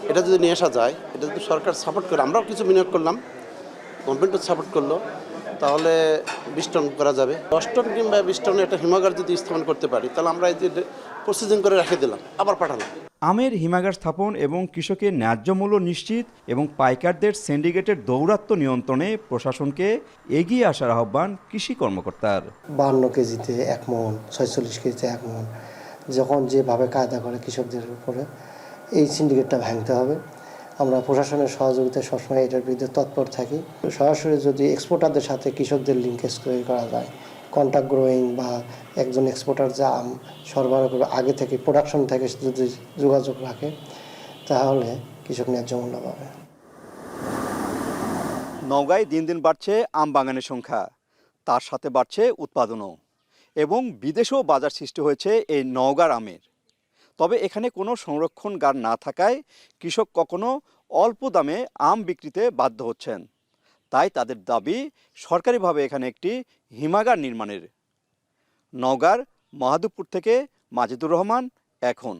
এটা যদি নিয়ে আসা যায়, এটা যদি সরকার সাপোর্ট করে, আমরাও কিছু বিনিয়োগ করলাম, গভর্নমেন্টও সাপোর্ট করলো, তাহলে 20 টন করা যাবে। 10 টন কিংবা 20 টন একটা হিমাগার যদি স্থাপন করতে পারি, তাহলে আমরা এই যে প্রসেসিং করে রেখে দিলাম, আবার পাঠালাম। আমের হিমাগার স্থাপন এবং কৃষকের ন্যায্য মূল্য নিশ্চিত এবং পাইকারদের সিন্ডিকেটের দৌরাত্ম্য নিয়ন্ত্রণে প্রশাসনকে এগিয়ে আসার আহ্বান কৃষি কর্মকর্তার। 52 কেজিতে 1 মন, 46 কেজিতে 1 মন, যখন যেভাবে কায়দা করে কৃষকদের উপরে, এই সিন্ডিকেটটা ভাঙতে হবে। আমরা প্রশাসনের সহযোগিতায় সবসময় এটার বিরুদ্ধে তৎপর থাকি। সরাসরি যদি এক্সপোর্টারদের সাথে কৃষকদের লিঙ্কেজ তৈরি করা যায়, কন্ট্রাক্ট গ্রোয়িং বা একজন এক্সপোর্টার যা আম সরবরাহ করে আগে থেকে প্রোডাকশন থেকে যদি যোগাযোগ রাখে, তাহলে কৃষক ন্যায্য মূল্য পাবে। নওগাঁয় দিন দিন বাড়ছে আম বাগানের সংখ্যা, তার সাথে বাড়ছে উৎপাদনও, এবং বিদেশেও বাজার সৃষ্টি হয়েছে এই নওগাঁর আমের। তবে এখানে কোনো সংরক্ষণগার না থাকায় কৃষক কখনো অল্প দামে আম বিক্রিতে বাধ্য হচ্ছেন। তাই তাদের দাবি সরকারিভাবে এখানে একটি হিমাগার নির্মাণের। নওগাঁর মাহাদুপুর থেকে মাজিদুর রহমান, এখন।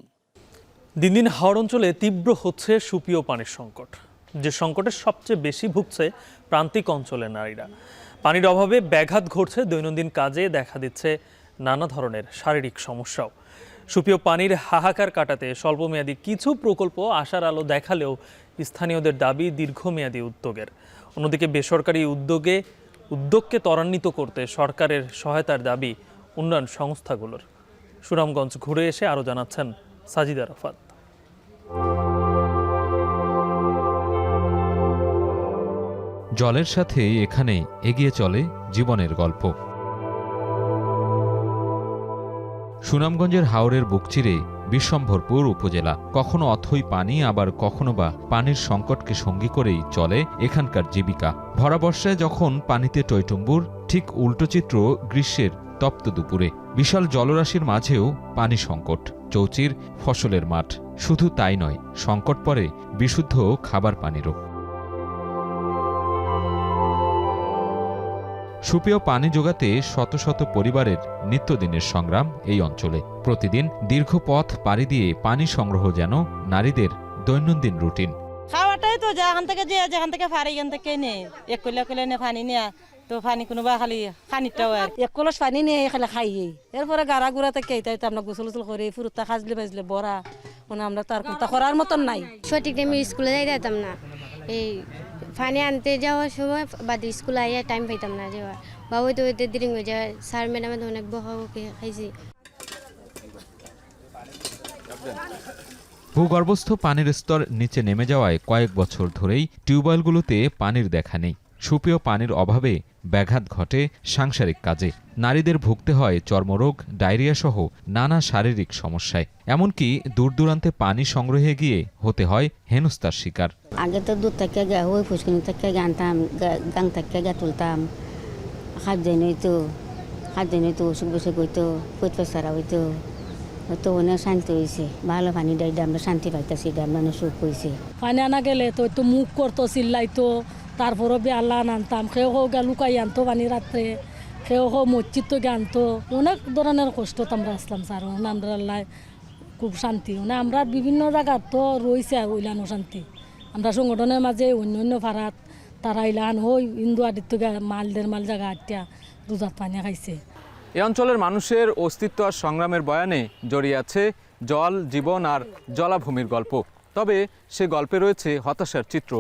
দিন দিন হাওড় অঞ্চলে তীব্র হচ্ছে সুপেয় পানির সংকট, যে সংকটের সবচেয়ে বেশি ভুগছে প্রান্তিক অঞ্চলের নারীরা। পানির অভাবে ব্যাঘাত ঘটছে দৈনন্দিন কাজে, দেখা দিচ্ছে নানা ধরনের শারীরিক সমস্যাও। সুপেয় পানির হাহাকার কাটাতে স্বল্পমেয়াদী কিছু প্রকল্প আশার আলো দেখালেও স্থানীয়দের দাবি দীর্ঘমেয়াদী উদ্যোগের। অন্যদিকে বেসরকারি উদ্যোগকে ত্বরান্বিত করতে সরকারের সহায়তার দাবি উন্নয়ন সংস্থাগুলোর। সুনামগঞ্জ ঘুরে এসে আরও জানাচ্ছেন সাজিদা রাফাত। জলের সাথে এখানে এগিয়ে চলে জীবনের গল্প। সুনামগঞ্জের হাওরের বুক চিরে বিশ্বম্ভরপুর উপজেলা। কখনো অথই পানি, আবার কখনো বা পানির সংকটকে সঙ্গী করেই চলে এখানকার জীবিকা। ভরা বর্ষায় যখন পানিতে টইটুম্বুর, ঠিক উল্টো চিত্র গ্রীষ্মের তপ্ত দুপুরে। বিশাল জলরাশির মাঝেও পানি সংকট, চৌচির ফসলের মাঠ। শুধু তাই নয়, সংকট পড়ে বিশুদ্ধ খাবার পানিরও। সুপেয় পানি যোগাতে শত শত পরিবারের নিত্যদিনের সংগ্রাম এই অঞ্চলে। প্রতিদিন দীর্ঘ পথ পাড়ি দিয়ে পানি সংগ্রহ যেন নারীদের দৈনন্দিন রুটিন। খাওয়াটাই তো যেখান থেকে পারি এখান থেকে নেই, এক কইলে নে পানি নেয়া তো পানি কোনোবা খালি খানিটাও আর এক কলস পানি নিয়ে খালি খাই। এরপরে গাড়া গুড়া থেকে তাই তো আমরা গোসল গোসল করে ফুরুতা খাজলে বাজলে বড়া মানে আমরা তার কথা করার মতন নাই। সঠিক টাইমে স্কুলে যাই যেতাম না, এই পানি আনতে যাওয়ার সময় বাদে স্কুলে আইয়া টাইম পাইতাম না যাওয়ার, বা ওই তো ওইতে দেরি হয়ে যায়। স্যার ম্যাডামে তো অনেক বকাবকি খাইছি। ভূগর্ভস্থ পানির স্তর নিচে নেমে যাওয়ায় কয়েক বছর ধরেই টিউবওয়েলগুলোতে পানির দেখা নেই। সুপেয় পানির অভাবে ব্যাঘাত ঘটে সাংসারিক কাজে। নারীদের ভুগতে হয় চর্মরোগ, ডায়রিয়া সহ নানা শারীরিক সমস্যায়। এমনকি দূর দূরান্তে পানি সংগ্রহে গিয়ে হতে হয় হেনস্থার শিকার। আগে তো দূর থেকে ওই ফুসকুনি থেকে গানতাম, গাং থেকে গা তুলতাম, খাদ্য নইতো অসুখ বিসুখ হইতো, পেটপেসারা হইতো, তো অনেক শান্তি হয়েছে। ভালো পানি দেয় আমরা শান্তি পাইতেছি, আমরা সুখ হয়েছে। পানি আনা গেলে তো মুখ করতো, চিল্লাইতো, তারপরও বেআল্লা আনতাম, কেউ গা লুকাই আনতো পানি রাত্রে, কেউ মসজিদ তো আনতো। অনেক ধরনের কষ্ট আমরা আসলাম স্যার। আমরা আল্লাহ খুব শান্তি, আমরা বিভিন্ন জায়গার তো রয়েছে ওইলানো শান্তি। আমরা সংগঠনের মাঝে অন্য ভাড়াত তারা ইলান হই হিন্দু আদিত্য মাল জায়গা আটটা দুধাত পানি খাইছে। এই অঞ্চলের মানুষের অস্তিত্ব আর সংগ্রামের বয়ানে জড়িয়ে আছে জল, জীবন আর জলাভূমির গল্প। তবে সে গল্পে রয়েছে হতাশার চিত্র।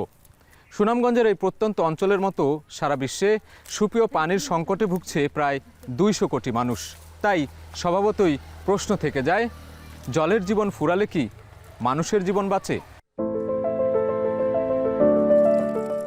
সুনামগঞ্জের এই প্রত্যন্ত অঞ্চলের মতো সারা বিশ্বে সুপেয় পানির সংকটে ভুগছে প্রায় 200 কোটি মানুষ। তাই স্বভাবতই প্রশ্ন থেকে যায়, জলের জীবন ফুরালে কি মানুষের জীবন বাঁচে?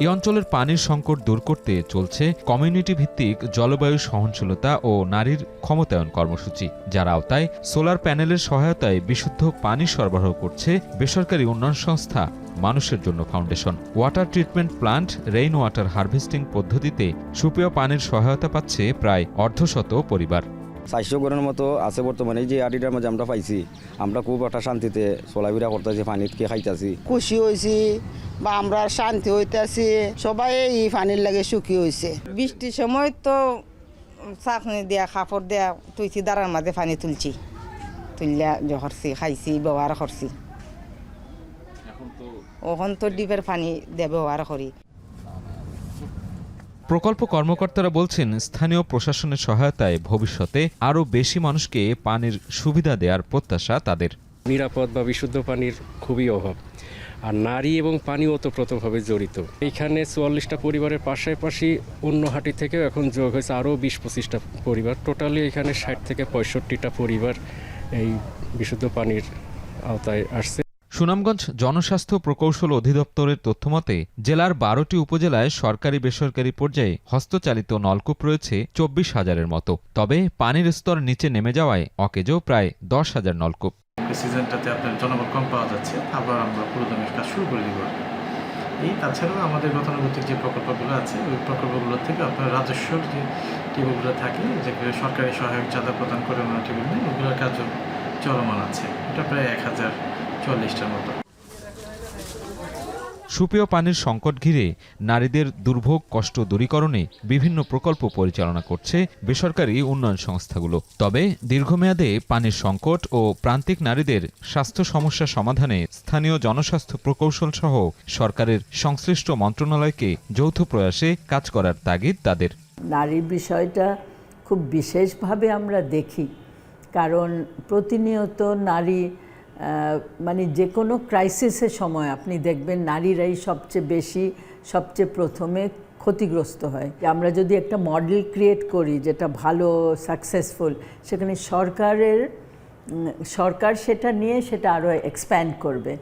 এই অঞ্চলের পানির সংকট দূর করতে চলছে কমিউনিটি ভিত্তিক জলবায়ু সহনশীলতা ও নারীর ক্ষমতায়ন কর্মসূচি, যার আওতায় সোলার প্যানেলের সহায়তায় বিশুদ্ধ পানি সরবরাহ করছে বেসরকারি উন্নয়ন সংস্থা মানুষের জন্য foundation. Water treatment plant, rain water harvesting পদ্ধতিতে সুপেয় পানির সহায়তা পাচ্ছে প্রায় অর্ধশত পরিবার। 400 ঘরের মতো আছে বর্তমানে। যে আডিটার মধ্যে আমরা পাইছি, আমরা খুব একটা শান্তিতে চলাফেরা করতেছি, পানিকে খাইতেছি, খুশি হয়েছি বা আমরা শান্তি হইতেছি। সবাই এই পানির লাগে সুখী হয়েছে। বৃষ্টির সময় তো চাকনি দেয়া কাপড় দেয়া তুইছি, দাঁড়ার মাঝে পানি তুলছি, তুললা করছি, খাইছি, ব্যবহার করছি। এখন তো ডিপের পানি দিয়ে ব্যবহার করি। প্রকল্প কর্মকর্তারা বলছেন, স্থানীয় প্রশাসনের সহায়তায় ভবিষ্যতে আরও বেশি মানুষকে পানির সুবিধা দেওয়ার প্রত্যাশা তাদের। নিরাপদ বা বিশুদ্ধ পানির খুবই অভাব, আর নারী এবং পানি ওতপ্রোতভাবে জড়িত। এখানে 44টা পরিবারের পাশাপাশি অন্য হাটি থেকেও এখন যোগ হয়েছে আরও 20-25টা পরিবার। টোটালি এখানে 60 থেকে 65টা পরিবার এই বিশুদ্ধ পানির আওতায় আসছে। সুনামগঞ্জ জনস্বাস্থ্য প্রকৌশল অধিদপ্তরের তথ্যমতে জেলার 12টি উপজেলায় সরকারি বেসরকারি পর্যায়ে হস্তচালিত নলকূপ রয়েছে 24,000-এর মতো। তবে পানির স্তর নিচে নেমে যাওয়ায় অকেজো প্রায় 10,000 নলকূপ। সিজনটাতে আপনার জনবল কম পাওয়া যাচ্ছে, আবার আমরা পুরোদমের কাজ শুরু করে দিব। এই তাছাড়াও আমাদের গতানুগতিক যে প্রকল্পগুলো আছে, ওই প্রকল্পগুলো থেকে আপনার রাজস্বর যে টিউবগুলো থাকে, যেগুলো সরকারি সহায়ক চাঁদা প্রদান করে ওনার টিউব নেই, ওগুলোর কাজও চলমান আছে। এটা প্রায় 1040টার মতো। সুপেয় পানির সংকট ঘিরে নারীদের দুর্ভোগ কষ্ট দূরীকরণে বিভিন্ন প্রকল্প পরিচালনা করছে বেসরকারি উন্নয়ন সংস্থাগুলো। তবে দীর্ঘমেয়াদে পানির সংকট ও প্রান্তিক নারীদের স্বাস্থ্য সমস্যা সমাধানে স্থানীয় জনস্বাস্থ্য প্রকৌশল সহ সরকারের সংশ্লিষ্ট মন্ত্রণালয়কে যৌথ প্রয়াসে কাজ করার তাগিদ তাদের। নারীর বিষয়টা খুব বিশেষভাবে আমরা দেখি, কারণ প্রতিনিয়ত নারী মানে যে কোনো ক্রাইসিসের সময় আপনি দেখবেন নারীরাই সবচেয়ে প্রথমে ক্ষতিগ্রস্ত হয়। আমরা যদি একটা মডেল ক্রিয়েট করি যেটা ভালো সাকসেসফুল, সেখানে সরকার সেটা নিয়ে সেটা আরও এক্সপ্যান্ড করবে,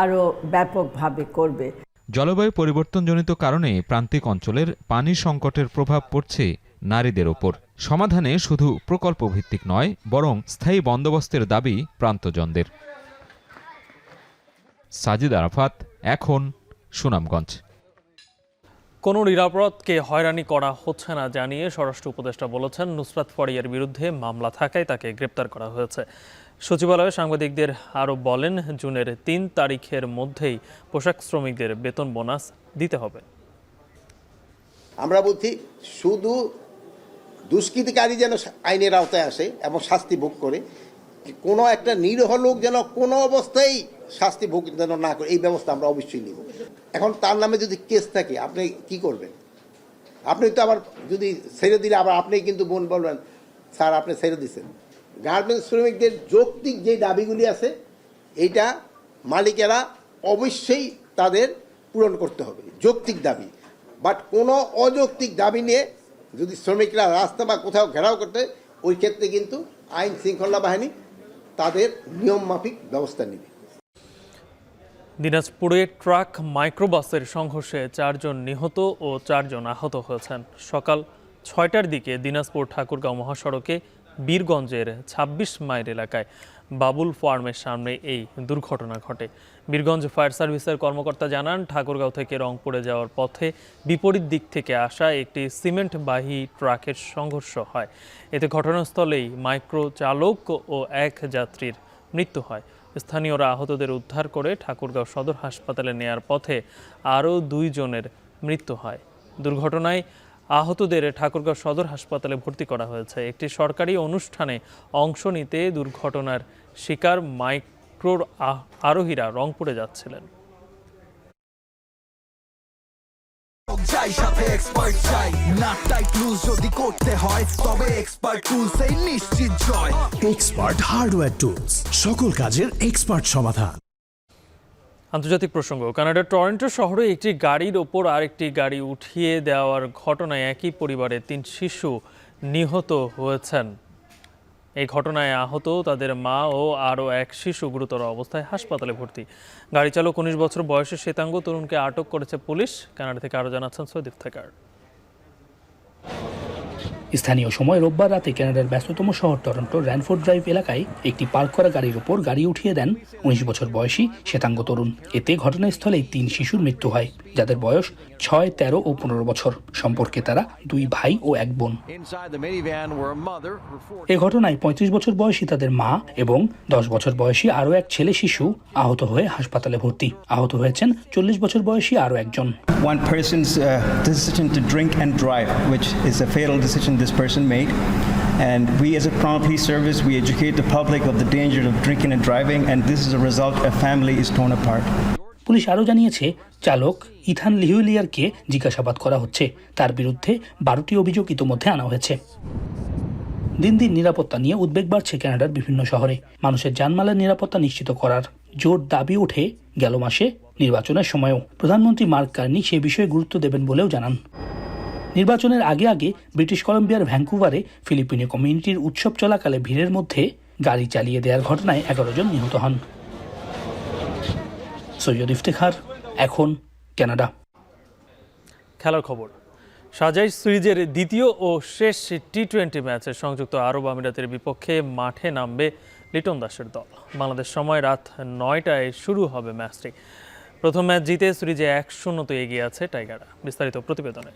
আরও ব্যাপকভাবে করবে। জলবায়ু পরিবর্তনজনিত কারণে প্রান্তিক অঞ্চলের পানি সংকটের প্রভাব পড়ছে নারীদের ওপর। সমাধানে শুধু প্রকল্প ভিত্তিক নয়, বরং স্থায়ী বন্দোবস্তের দাবি প্রান্তজনদের। সাজিদ আরাফাত, এখন সুনামগঞ্জ। কোনো নিরাপরাধকে হয়রানি করা হচ্ছে না জানিয়ে স্বরাষ্ট্র উপদেষ্টা বলেছেন, নুসরাত ফারিয়ার বিরুদ্ধে মামলা থাকায় তাকে গ্রেপ্তার করা হয়েছে। সচিবালয়ে সাংবাদিকদের আরও বলেন, জুনের ৩ তারিখের মধ্যেই পোশাক শ্রমিকদের বেতন বোনাস দিতে হবে। আমরা বলছি শুধু দুষ্কৃতিকারী যেন আইনের আওতায় আসে এবং শাস্তি ভোগ করে, কোনো একটা নিরীহ লোক যেন কোনো অবস্থায় শাস্তি ভোগ যেন না করে, এই ব্যবস্থা আমরা অবশ্যই নিব। এখন তার নামে যদি কেস থাকে আপনি কি করবেন? আপনি তো আবার যদি ছেড়ে দিলে আবার আপনি কিন্তু বলবেন স্যার আপনি ছেড়ে দিচ্ছেন। গার্মেন্টস শ্রমিকদের যৌক্তিক যে দাবিগুলি আছে এইটা মালিকেরা অবশ্যই তাদের পূরণ করতে হবে, যৌক্তিক দাবি। বাট কোনো অযৌক্তিক দাবি নিয়ে যদি শ্রমিকরা রাস্তা বা কোথাও ঘেরাও করতে, ওই ক্ষেত্রে কিন্তু আইন শৃঙ্খলা বাহিনী তাদের নিয়ম মাফিক ব্যবস্থা নেবে। দিনাজপুরে ট্রাক মাইক্রোবাসের সংঘর্ষে 4 জন নিহত ও 4 জন আহত হয়েছেন। সকাল 6টার দিকে দিনাজপুর ঠাকুরগাঁও মহাসড়কে বীরগঞ্জের 26 মাইল এলাকায় বাবুল ফার্মের সামনে এই দুর্ঘটনা ঘটে। বীরগঞ্জ ফায়ার সার্ভিসের কর্মকর্তা জানান, ঠাকুরগাঁও থেকে রংপুরে যাওয়ার পথে বিপরীত দিক থেকে আসা একটি সিমেন্টবাহী ট্রাকের সংঘর্ষ হয়। এতে ঘটনাস্থলেই মাইক্রো চালক ও 1 যাত্রীর মৃত্যু হয়। স্থানীয়রা আহতদের উদ্ধার করে ঠাকুরগাঁও সদর হাসপাতালে নেয়ার পথে আরও 2 জনের মৃত্যু হয়। দুর্ঘটনায় আহতদের ঠাকুরগাঁও সদর হাসপাতালে ভর্তি করা হয়েছে। একটি সরকারি অনুষ্ঠানে অংশ নিতে দুর্ঘটনার শিকার মাইক্রোর আরোহীরা রংপুরে যাচ্ছিলেন। এক্সপার্ট হার্ডওয়্যার টুলস, সকল কাজের এক্সপার্ট সমাধান। আন্তর্জাতিক প্রসঙ্গ, কানাডার টরন্টো শহরে একটি গাড়ির ওপর আরেকটি গাড়ি উঠিয়ে দেওয়ার ঘটনায় একই পরিবারের 3 শিশু নিহত হয়েছেন। এই ঘটনায় আহত তাদের মা ও আরও 1 শিশু গুরুতর অবস্থায় হাসপাতালে ভর্তি। গাড়ি চালক 19 বছর বয়সী শ্বেতাঙ্গ তরুণকে আটক করেছে পুলিশ। কানাডা থেকে আরও জানাচ্ছেন সৈয়দ ইফতেখার। স্থানীয় সময় রোববার রাতে কানাডার ব্যস্ততম শহর টরন্টোর র্যানফোর্ড ড্রাইভ এলাকায় একটি পার্ক করা গাড়ির উপর গাড়ি উঠিয়ে দেন 19 বছর বয়সী শ্বেতাঙ্গ তরুণ। এতে ঘটনাস্থলেই 3 শিশুর মৃত্যু হয়, যাদের বয়স 6, 13 ও 15 বছর। সম্পর্কে তারা 2 ভাই ও 1 বোন। এ ঘটনায় 35 বছর বয়সী তাদের মা এবং 10 বছর বয়সী আরও 1 ছেলে শিশু আহত হয়ে হাসপাতালে ভর্তি। আহত হয়েছেন 40 বছর বয়সী আরও একজন। One person's decision to drink and drive, which is a fatal decision this person made, and we as a Toronto Police Service, we educate the public of the danger of drinking and driving, and this is a result, a family is torn apart. Police আরও জানিয়েছে, চালক Ethan লিহুলিয়ারকে জিজ্ঞাসাবাদ করা হচ্ছে। তার বিরুদ্ধে 12টি অভিযোগ ইতোমধ্যে আনা হয়েছে। দিন দিন নিরাপত্তা নিয়ে উদ্বেগ বাড়ছে কানাডার বিভিন্ন শহরে। মানুষের জানমালের নিরাপত্তা নিশ্চিত করার জোর দাবি ওঠে গেল মাসে নির্বাচনের সময়ও। প্রধানমন্ত্রী মার্ক কার্নি সে বিষয়ে গুরুত্ব দেবেন বলেও জানান। নির্বাচনের আগে ব্রিটিশ কলম্বিয়ার ভ্যাঙ্কুভারে ফিলিপিনো কমিউনিটির উৎসব চলাকালে ভিড়ের মধ্যে গাড়ি চালিয়ে দেওয়ার ঘটনায় 11 জন নিহত হন। সৈয়দ ইফতেখার, এখন কানাডা। খেলার খবর, শারজাহ সিরিজের দ্বিতীয় ও শেষ টি-20 ম্যাচে সংযুক্ত আরব আমিরাতের বিপক্ষে মাঠে নামবে লিটন দাসের দল। বাংলাদেশ সময় রাত 9টায় শুরু হবে ম্যাচটি। প্রথম ম্যাচ জিতে সিরিজে 1-0 এগিয়ে আছে টাইগাররা। বিস্তারিত প্রতিবেদনে।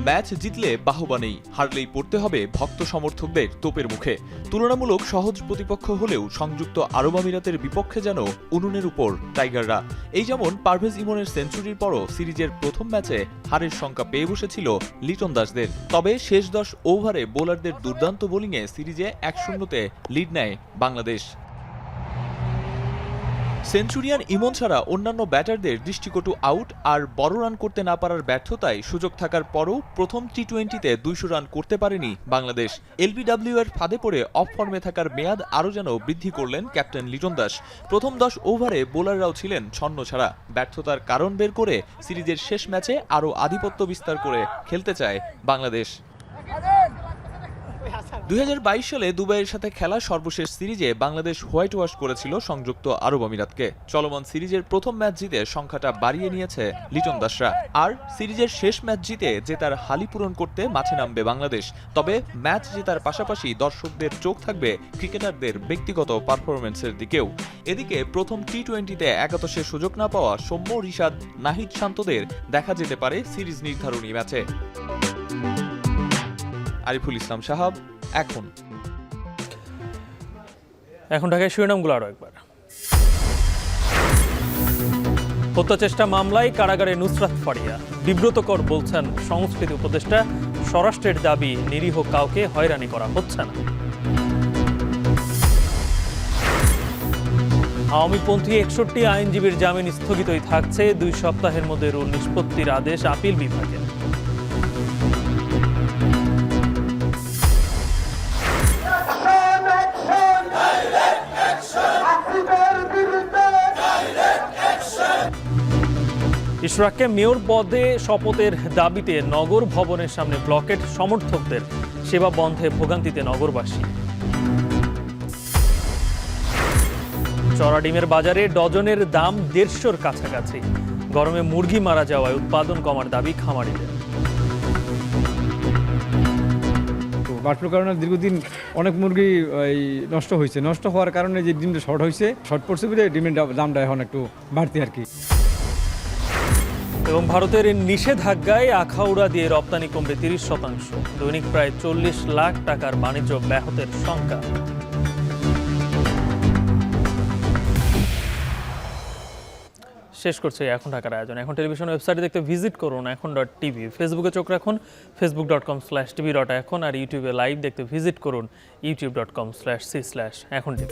ম্যাচ জিতলে বাহবা নেই, হারলেই পড়তে হবে ভক্ত সমর্থকদের তোপের মুখে। তুলনামূলক সহজ প্রতিপক্ষ হলেও সংযুক্ত আরব আমিরাতের বিপক্ষে যেন উনুনের উপর টাইগাররা। এই যেমন পারভেজ ইমনের সেঞ্চুরির পরও সিরিজের প্রথম ম্যাচে হারের শঙ্কা পেয়ে বসেছিল লিটন দাসদের। তবে শেষ 10 ওভারে বোলারদের দুর্দান্ত বোলিংয়ে সিরিজে 1-0 লিড নেয় বাংলাদেশ। সেঞ্চুরিয়ান ইমন ছাড়া অন্যান্য ব্যাটারদের দৃষ্টিকটু আউট আর বড় রান করতে না পারার ব্যর্থতায় সুযোগ থাকার পরও প্রথম টি-20তে 200 রান করতে পারেনি বাংলাদেশ। এলবিডব্লিউ এর ফাঁদে পড়ে অফ ফর্মে থাকার মেয়াদ আরও যেন বৃদ্ধি করলেন ক্যাপ্টেন লিটন দাস। প্রথম 10 ওভারে বোলাররাও ছিলেন ছন্ন ছাড়া। ব্যর্থতার কারণ বের করে সিরিজের শেষ ম্যাচে আরও আধিপত্য বিস্তার করে খেলতে চায় বাংলাদেশ। 2022 সালে দুবাইয়ের সাথে খেলা সর্বশেষ সিরিজে বাংলাদেশ হোয়াইট ওয়াশ করেছিল সংযুক্ত আরব আমিরাতকে। চলমান সিরিজের প্রথম ম্যাচ জিতে সংখ্যাটা বাড়িয়ে নিয়েছে লিটন দাসরা। আর সিরিজের শেষ ম্যাচ জিতে জেতার হালি পূরণ করতে মাঠে নামবে বাংলাদেশ। তবে ম্যাচ জেতার পাশাপাশি দর্শকদের চোখ থাকবে ক্রিকেটারদের ব্যক্তিগত পারফরম্যান্সের দিকেও। এদিকে প্রথম টি-20তে একাদশে সুযোগ না পাওয়া সৌম্য, রিশাদ, নাহিদ শান্তদের দেখা যেতে পারে সিরিজ নির্ধারণী ম্যাচে। আরিফুল ইসলাম সাহাব, এখন ঢাকায় শিরোনামগুলো আরো একবার। হত্যা চেষ্টা মামলায় কারাগারে নুসরাত ফারিয়া। বিব্রতকর বলছেন সংস্কৃতি উপদেষ্টা, স্বরাষ্ট্রের দাবি নিরীহ কাউকে হয়রানি করা হচ্ছে না। আওয়ামীপন্থী 61 আইনজীবীর জামিন স্থগিতই থাকছে, 2 সপ্তাহের মধ্যে রুল নিষ্পত্তির আদেশ আপিল বিভাগের। ইশরাককে মেয়র পদে শপথের দাবিতে নগর ভবনের সামনে ব্লকেট, সমর্থকদের সেবা বন্ধে ভোগান্তিতে নগরবাসী। চড়া ডিমের বাজারে ডজনের দাম 150-র কাছাকাছি। গরমে মুরগি মারা যাওয়ায় উৎপাদন কমার দাবি খামারিদের। বার্ড ফ্লুর কারণে দীর্ঘদিন অনেক মুরগি নষ্ট হয়েছে। নষ্ট হওয়ার কারণে যে ডিমটা শর্ট পড়ছে বলে ডিমের দামটা এখন একটু বাড়তি আর কি। এবং ভারতের নিষেধাজ্ঞায় আখাউড়া দিয়ে রপ্তানি কমবে 30%। দৈনিক প্রায় 40 লাখ টাকার বাণিজ্য ব্যাহতের শঙ্কা। শেষ করছে এখন ঢাকার আয়োজন। এখন টেলিভিশন ওয়েবসাইটে দেখতে ভিজিট করুন এখন.tv। ফেসবুকে চোখ রাখুন facebook.com/tv.এখন। আর ইউটিউবে লাইভ দেখতে ভিজিট করুন youtube.com/c/এখন.tv।